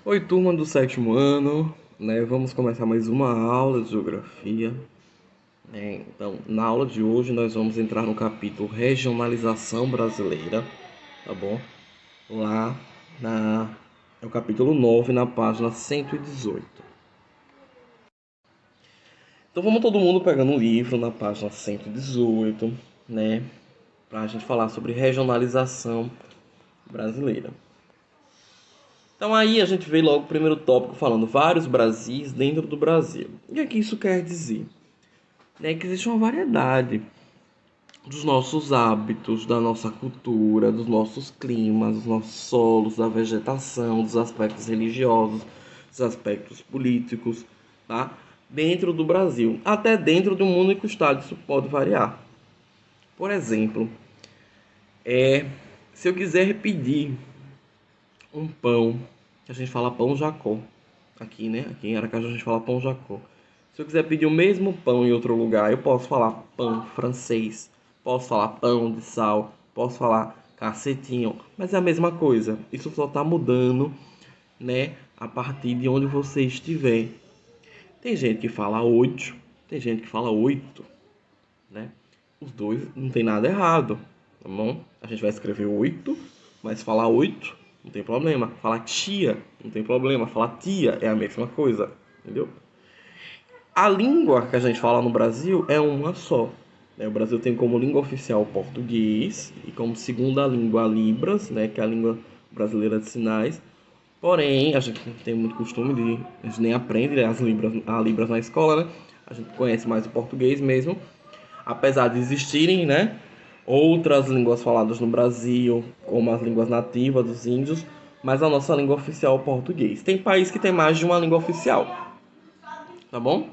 Oi, turma do sétimo ano, né? Vamos começar mais uma aula de geografia, né? Então, na aula de hoje nós vamos entrar no capítulo Regionalização Brasileira, tá bom? Lá na é o capítulo 9, na página 118. Então, vamos todo mundo pegando um livro na página 118, né? Pra gente falar sobre regionalização brasileira. Então aí a gente vê logo o primeiro tópico falando vários Brasis dentro do Brasil. O que é que isso quer dizer? É que existe uma variedade dos nossos hábitos, da nossa cultura, dos nossos climas, dos nossos solos, da vegetação, dos aspectos religiosos, dos aspectos políticos, tá? Dentro do Brasil, até dentro de um único estado isso pode variar. Por exemplo, se eu quiser pedir um pão, que a gente fala pão Jacó, aqui, né? Aqui em Aracaju a gente fala pão Jacó. Se eu quiser pedir o mesmo pão em outro lugar, eu posso falar pão francês, posso falar pão de sal, posso falar cacetinho, mas é a mesma coisa. Isso só está mudando, né? A partir de onde você estiver. Tem gente que fala oito, tem gente que fala oito, né? Os dois não tem nada errado, tá bom? A gente vai escrever oito, mas falar oito não tem problema. Falar tia não tem problema. Falar tia é a mesma coisa, entendeu? A língua que a gente fala no Brasil é uma só, né? O Brasil tem como língua oficial o português e como segunda língua a Libras, né? Que é a língua brasileira de sinais. Porém, a gente não tem muito costume de, a gente nem aprende, né, a Libras na escola, né? A gente conhece mais o português mesmo, apesar de existirem, né, outras línguas faladas no Brasil, como as línguas nativas dos índios, mas a nossa língua oficial é o português. Tem país que tem mais de uma língua oficial, tá bom?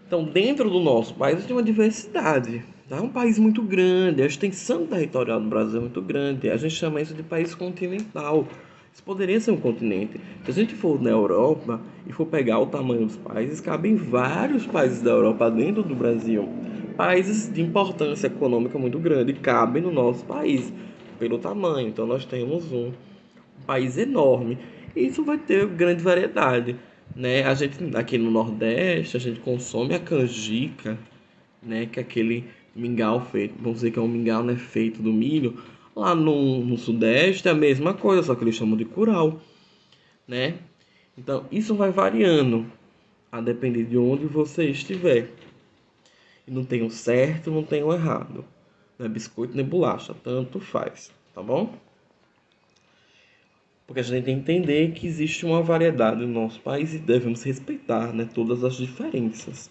Então, dentro do nosso país, tem uma diversidade. Tá? É um país muito grande, a extensão territorial do Brasil é muito grande. A gente chama isso de país continental. Isso poderia ser um continente. Se a gente for na Europa e for pegar o tamanho dos países, cabem vários países da Europa dentro do Brasil. Países de importância econômica muito grande cabem no nosso país, pelo tamanho. Então, nós temos um país enorme. E isso vai ter grande variedade, né? A gente aqui no Nordeste, a gente consome a canjica, né? Que é aquele mingau feito, vamos dizer que é um mingau, né? Feito do milho. Lá no Sudeste é a mesma coisa, só que eles chamam de curau, né? Então isso vai variando a depender de onde você estiver. E não tem o certo, não tem o errado. Não é biscoito nem bolacha, tanto faz, tá bom? Porque a gente tem que entender que existe uma variedade no nosso país e devemos respeitar, né, todas as diferenças.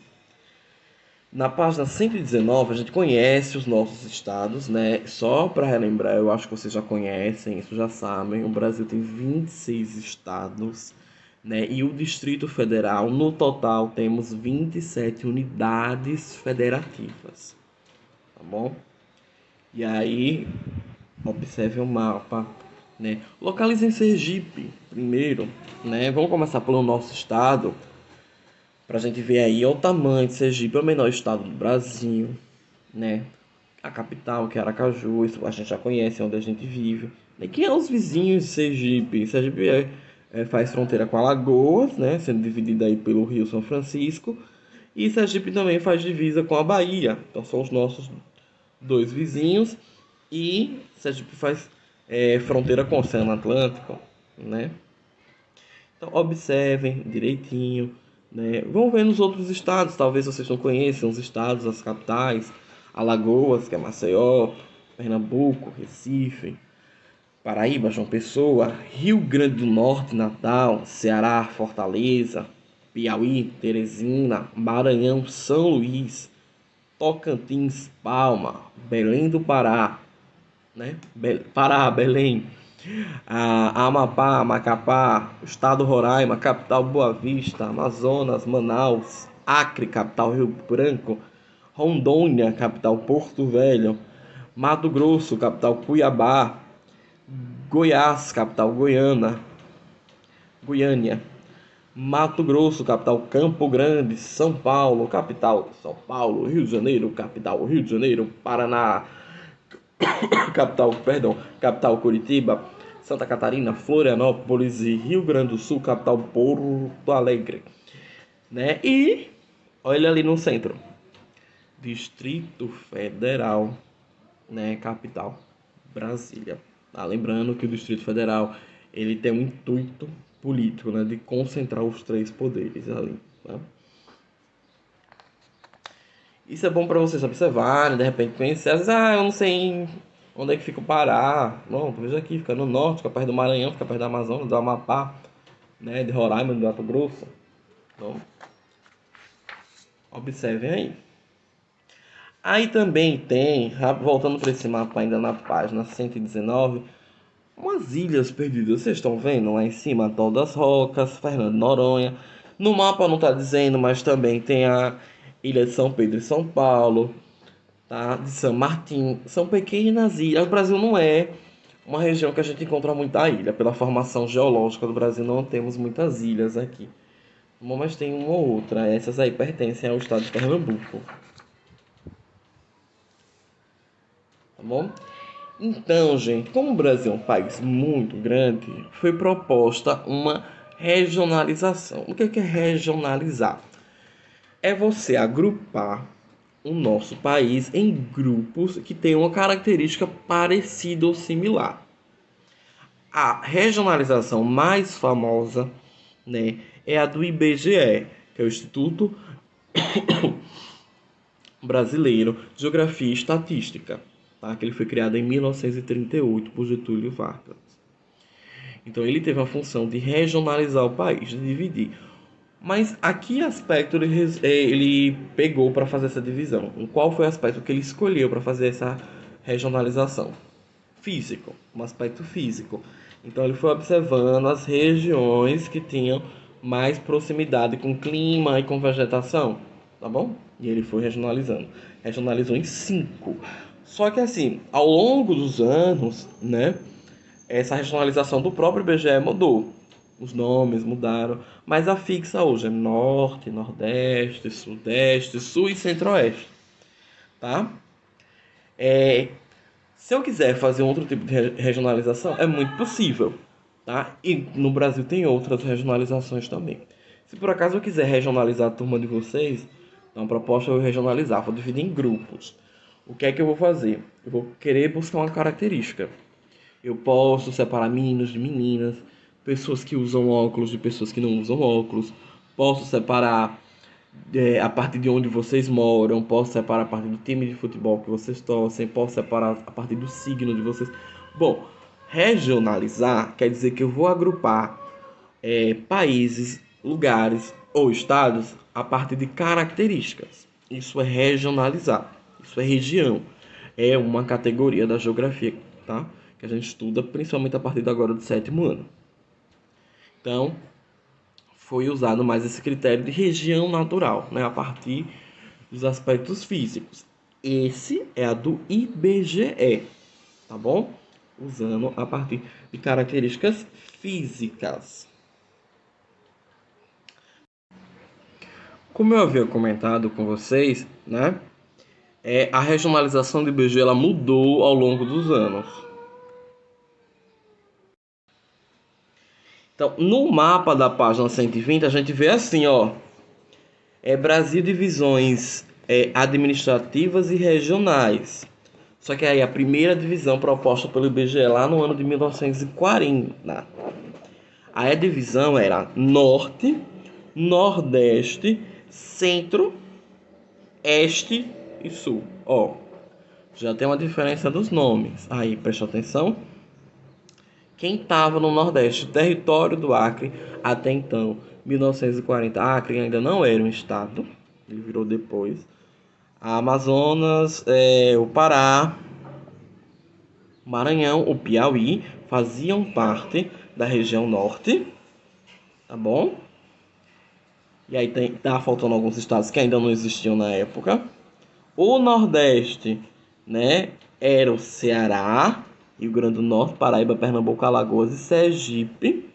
Na página 119, a gente conhece os nossos estados, né? Só para relembrar, eu acho que vocês já conhecem, isso já sabem. O Brasil tem 26 estados, né? E o Distrito Federal, no total, temos 27 unidades federativas, tá bom? E aí, observe o mapa, né? Localize em Sergipe primeiro, né? Vamos começar pelo nosso estado, para a gente ver aí o tamanho de Sergipe, é o menor estado do Brasil, né? A capital, que é Aracaju, isso a gente já conhece, é onde a gente vive. E quem é os vizinhos de Sergipe? Sergipe faz fronteira com Alagoas, né? Sendo dividida aí pelo Rio São Francisco. E Sergipe também faz divisa com a Bahia. Então são os nossos dois vizinhos. E Sergipe faz fronteira com o Oceano Atlântico, né? Então observem direitinho, né? Vão ver nos outros estados, talvez vocês não conheçam os estados, as capitais, Alagoas, que é Maceió, Pernambuco, Recife, Paraíba, João Pessoa, Rio Grande do Norte, Natal, Ceará, Fortaleza, Piauí, Teresina, Maranhão, São Luís, Tocantins, Palma, Belém do Pará, né? Pará, Belém, Amapá, Macapá, Estado Roraima, capital Boa Vista, Amazonas, Manaus, Acre, capital Rio Branco, Rondônia, capital Porto Velho, Mato Grosso, capital Cuiabá, Goiás, capital Goiânia, Mato Grosso, capital Campo Grande, São Paulo, capital São Paulo, Rio de Janeiro, capital Rio de Janeiro, Paraná, capital Curitiba, Santa Catarina, Florianópolis e Rio Grande do Sul, capital Porto Alegre, né? E olha ali no centro, Distrito Federal, né? Capital, Brasília. Lembrando que o Distrito Federal ele tem um intuito político, né? De concentrar os três poderes ali, tá? Isso é bom para vocês observarem, de repente conhecer. Às vezes, eu não sei onde é que fica o Pará. Não, veja aqui, fica no norte, fica perto do Maranhão, fica perto da Amazônia, do Amapá, né, de Roraima, do Mato Grosso. Então, observem aí. Aí também tem, voltando para esse mapa ainda na página 119, umas ilhas perdidas. Vocês estão vendo lá em cima, Atol das Rocas, Fernando de Noronha. No mapa não está dizendo, mas também tem a Ilha de São Pedro e São Paulo, tá? De São Martim. São pequenas ilhas. O Brasil não é uma região que a gente encontra muita ilha. Pela formação geológica do Brasil, não temos muitas ilhas aqui. Mas tem uma ou outra. Essas aí pertencem ao estado de Pernambuco. Tá bom? Então, gente, como o Brasil é um país muito grande, foi proposta uma regionalização. O que é regionalizar? É você agrupar o nosso país em grupos que têm uma característica parecida ou similar. A regionalização mais famosa, né, é a do IBGE, que é o Instituto Brasileiro de Geografia e Estatística, tá? Que ele foi criado em 1938 por Getúlio Vargas. Então ele teve a função de regionalizar o país, de dividir. Mas a que aspecto ele pegou para fazer essa divisão? Qual foi o aspecto que ele escolheu para fazer essa regionalização? Físico, um aspecto físico. Então ele foi observando as regiões que tinham mais proximidade com clima e com vegetação, tá bom? E ele foi regionalizando. Regionalizou em 5. Só que assim, ao longo dos anos, né, essa regionalização do próprio IBGE mudou. Os nomes mudaram, mas a fixa hoje é Norte, Nordeste, Sudeste, Sul e Centro-Oeste, tá? Se eu quiser fazer outro tipo de regionalização, é muito possível, tá? E no Brasil tem outras regionalizações também. Se por acaso eu quiser regionalizar a turma de vocês, então a proposta é eu regionalizar, vou dividir em grupos. O que é que eu vou fazer? Eu vou querer buscar uma característica. Eu posso separar meninos de meninas, pessoas que usam óculos de pessoas que não usam óculos. Posso separar a partir de onde vocês moram. Posso separar a partir do time de futebol que vocês torcem. Posso separar a partir do signo de vocês. Bom, regionalizar quer dizer que eu vou agrupar países, lugares ou estados a partir de características. Isso é regionalizar. Isso é região. É uma categoria da geografia, tá? Que a gente estuda principalmente a partir agora do 7º ano. Então, foi usado mais esse critério de região natural, né, a partir dos aspectos físicos. Esse é a do IBGE, tá bom? Usando a partir de características físicas. Como eu havia comentado com vocês, né, a regionalização do IBGE ela mudou ao longo dos anos. Então, no mapa da página 120, a gente vê assim, ó. Brasil divisões administrativas e regionais. Só que aí a primeira divisão proposta pelo IBGE lá no ano de 1940. Aí a divisão era Norte, Nordeste, Centro, Este e Sul. Ó, já tem uma diferença dos nomes. Aí, presta atenção. Quem estava no Nordeste, território do Acre, até então, 1940, Acre ainda não era um estado, ele virou depois. A Amazonas, o Pará, o Maranhão, o Piauí faziam parte da região norte, tá bom? E aí tá faltando alguns estados que ainda não existiam na época. O Nordeste, né, era o Ceará, Rio Grande do Norte, Paraíba, Pernambuco, Alagoas e Sergipe.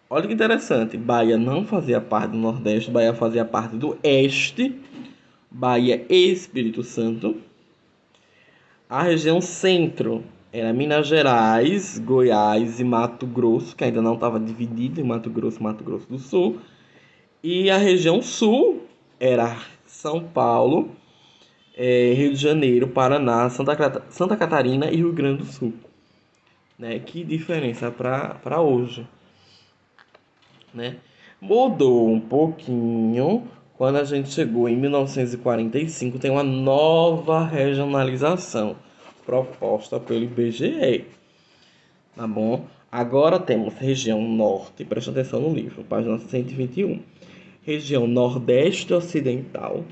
Olha que interessante, Bahia não fazia parte do Nordeste, Bahia fazia parte do Este, Bahia e Espírito Santo. A região Centro Era Minas Gerais, Goiás e Mato Grosso, que ainda não estava dividido em Mato Grosso e Mato Grosso do Sul. E a região sul era São Paulo, Rio de Janeiro, Paraná, Santa Catarina e Rio Grande do Sul. Né? Que diferença para hoje, né? Mudou um pouquinho quando a gente chegou em 1945, tem uma nova regionalização proposta pelo IBGE, tá bom? Agora temos região norte, presta atenção no livro, página 121. Região nordeste ocidental,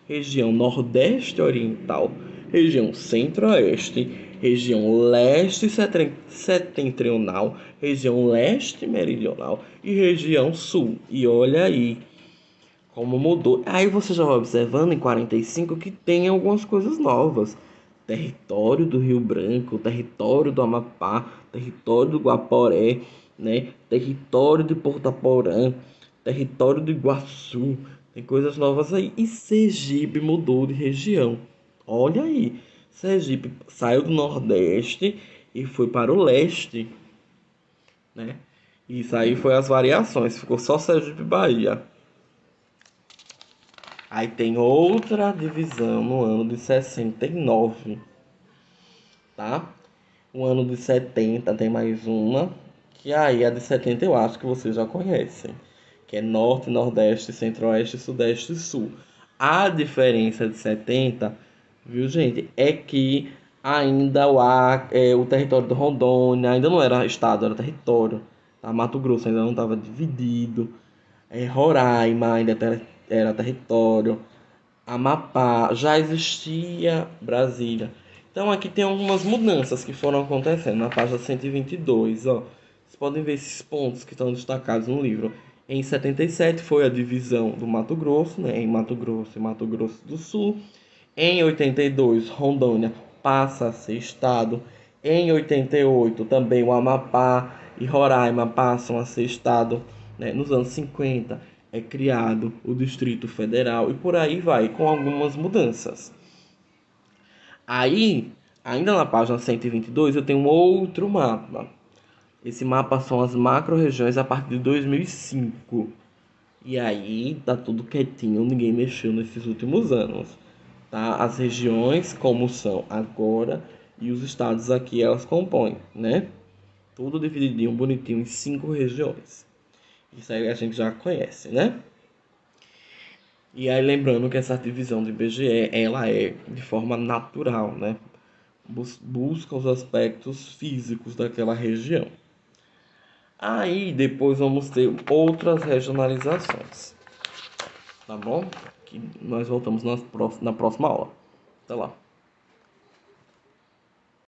região nordeste oriental, região centro-oeste, região leste setentrional, região leste meridional e região sul. E olha aí como mudou. Aí você já vai observando em 45 que tem algumas coisas novas. Território do Rio Branco, território do Amapá, território do Guaporé, né? Território de Porto Porã, território do Iguaçu. Tem coisas novas aí. E Sergipe mudou de região. Olha aí. Sergipe saiu do Nordeste e foi para o leste, né? Isso aí foi as variações. Ficou só Sergipe e Bahia. Aí tem outra divisão no ano de 69, tá? O ano de 70 tem mais uma, que aí a de 70 eu acho que vocês já conhecem, que é Norte, Nordeste, Centro-Oeste, Sudeste e Sul. A diferença de 70, viu, gente, é que ainda o território do Rondônia ainda não era estado, era território. Tá? Mato Grosso ainda não estava dividido. Roraima ainda era território. Amapá, já existia Brasília. Então aqui tem algumas mudanças que foram acontecendo na página 122, ó. Vocês podem ver esses pontos que estão destacados no livro. Em 77 foi a divisão do Mato Grosso, né, em Mato Grosso e Mato Grosso do Sul. Em 82, Rondônia passa a ser estado. Em 88, também o Amapá e Roraima passam a ser estado, né? Nos anos 50 é criado o Distrito Federal e por aí vai, com algumas mudanças. Aí, ainda na página 122, eu tenho um outro mapa. Esse mapa são as macro-regiões a partir de 2005. E aí, tá tudo quietinho, ninguém mexeu nesses últimos anos. Tá? As regiões como são agora e os estados aqui elas compõem, né? Tudo divididinho, bonitinho em 5 regiões. Isso aí a gente já conhece, né? E aí lembrando que essa divisão do IBGE, ela é de forma natural, né? Busca os aspectos físicos daquela região. Aí depois vamos ter outras regionalizações, tá bom? Que nós voltamos na próxima aula. Até lá.